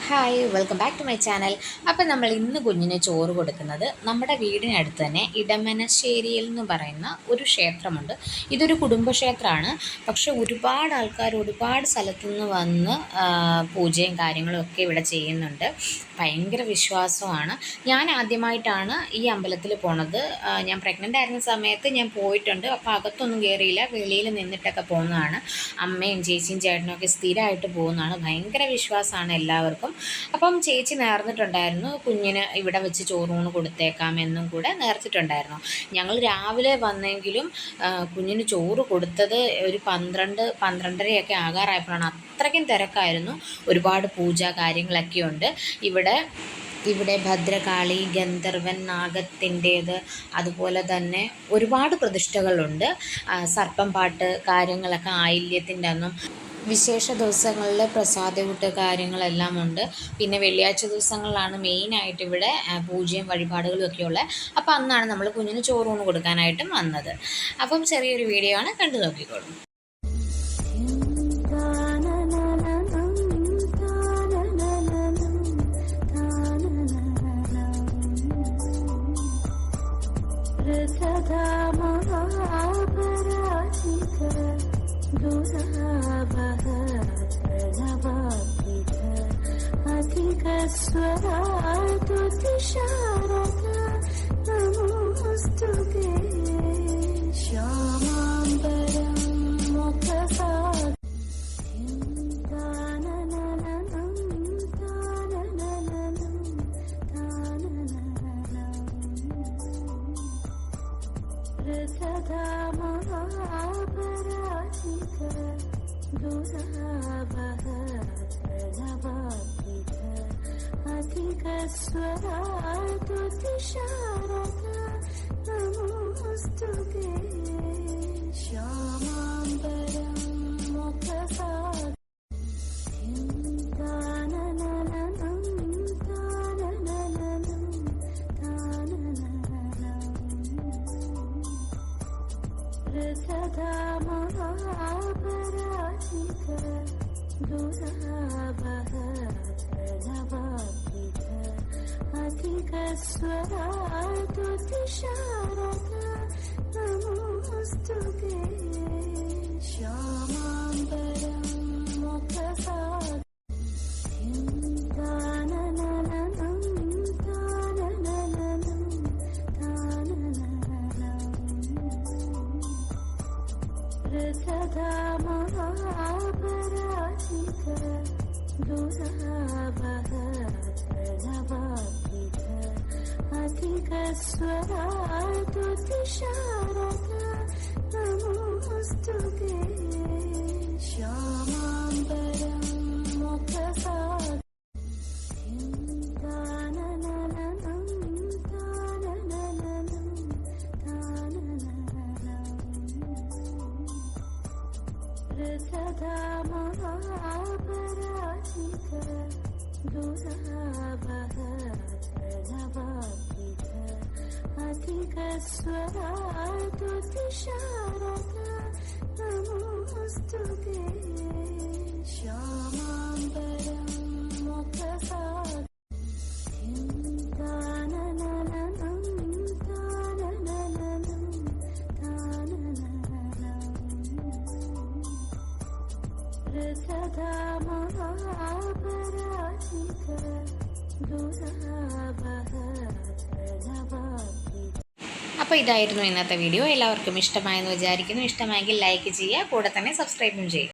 Hi welcome back to my channel. അപ്പം നമ്മൾ ഇന്ന് കുഞ്ഞിന് ചോറ് കൊടുക്കുന്നത് നമ്മുടെ വീടിനടുത്ത് തന്നെ ഇടമനശ്ശേരിയിൽ എന്ന് പറയുന്ന ഒരു ക്ഷേത്രമുണ്ട്. ഇതൊരു കുടുംബക്ഷേത്രമാണ്. പക്ഷെ ഒരുപാട് ആൾക്കാർ ഒരുപാട് സ്ഥലത്തു നിന്ന് വന്ന് പൂജയും കാര്യങ്ങളും ഒക്കെ ഇവിടെ ചെയ്യുന്നുണ്ട്. ഭയങ്കര വിശ്വാസമാണ്. ഞാൻ ആദ്യമായിട്ടാണ് ഈ അമ്പലത്തിൽ പോണത്. ഞാൻ പ്രഗ്നൻ്റ് ആയിരുന്ന സമയത്ത് ഞാൻ പോയിട്ടുണ്ട്. അപ്പോൾ അകത്തൊന്നും കയറിയില്ല, വെളിയിൽ നിന്നിട്ടൊക്കെ പോകുന്നതാണ്. അമ്മയും ചേച്ചിയും ചേട്ടനും ഒക്കെ സ്ഥിരമായിട്ട് പോകുന്നതാണ്. ഭയങ്കര വിശ്വാസമാണ് എല്ലാവർക്കും. അപ്പം ചേച്ചി നേർന്നിട്ടുണ്ടായിരുന്നു, കുഞ്ഞിന് ഇവിടെ വെച്ച് ചോറൂണ് കൊടുത്തേക്കാം എന്നും കൂടെ നേർത്തിട്ടുണ്ടായിരുന്നു. ഞങ്ങൾ രാവിലെ വന്നെങ്കിലും കുഞ്ഞിന് ചോറ് കൊടുത്തത് ഒരു 12-12:30 ആകാറായപ്പോഴാണ്. അത്രയ്ക്കും തിരക്കായിരുന്നു. ഒരുപാട് പൂജ കാര്യങ്ങളൊക്കെ ഉണ്ട് ഇവിടെ ഭദ്രകാളി, ഗന്ധർവൻ, നാഗത്തിൻ്റേത്, അതുപോലെ തന്നെ ഒരുപാട് പ്രതിഷ്ഠകളുണ്ട്. സർപ്പം പാട്ട് കാര്യങ്ങളൊക്കെ ആയില്യത്തിൻ്റെ അന്നും വിശേഷ ദിവസങ്ങളിൽ പ്രസാദകൂട്ട് കാര്യങ്ങളെല്ലാം ഉണ്ട്. പിന്നെ വെള്ളിയാഴ്ച ദിവസങ്ങളിലാണ് മെയിനായിട്ട് ഇവിടെ പൂജയും വഴിപാടുകളും ഒക്കെ ഉള്ളത്. അപ്പോൾ അന്നാണ് നമ്മൾ കുഞ്ഞിന് ചോറൂണ് കൊടുക്കാനായിട്ടും വന്നത്. അപ്പം ചെറിയൊരു വീഡിയോ ആണ്, കണ്ടു നോക്കിക്കോളൂ. നമോസ്തുതേ ശ്യാമാംബരം മുഖസാ അപ്പോൾ ഇതായിരുന്നു ഇന്നത്തെ വീഡിയോ. എല്ലാവർക്കും ഇഷ്ടമായെന്ന് വിചാരിക്കുന്നു. ഇഷ്ടമായെങ്കിൽ ലൈക്ക് ചെയ്യുക, കൂടെ തന്നെ സബ്സ്ക്രൈബും ചെയ്യുക.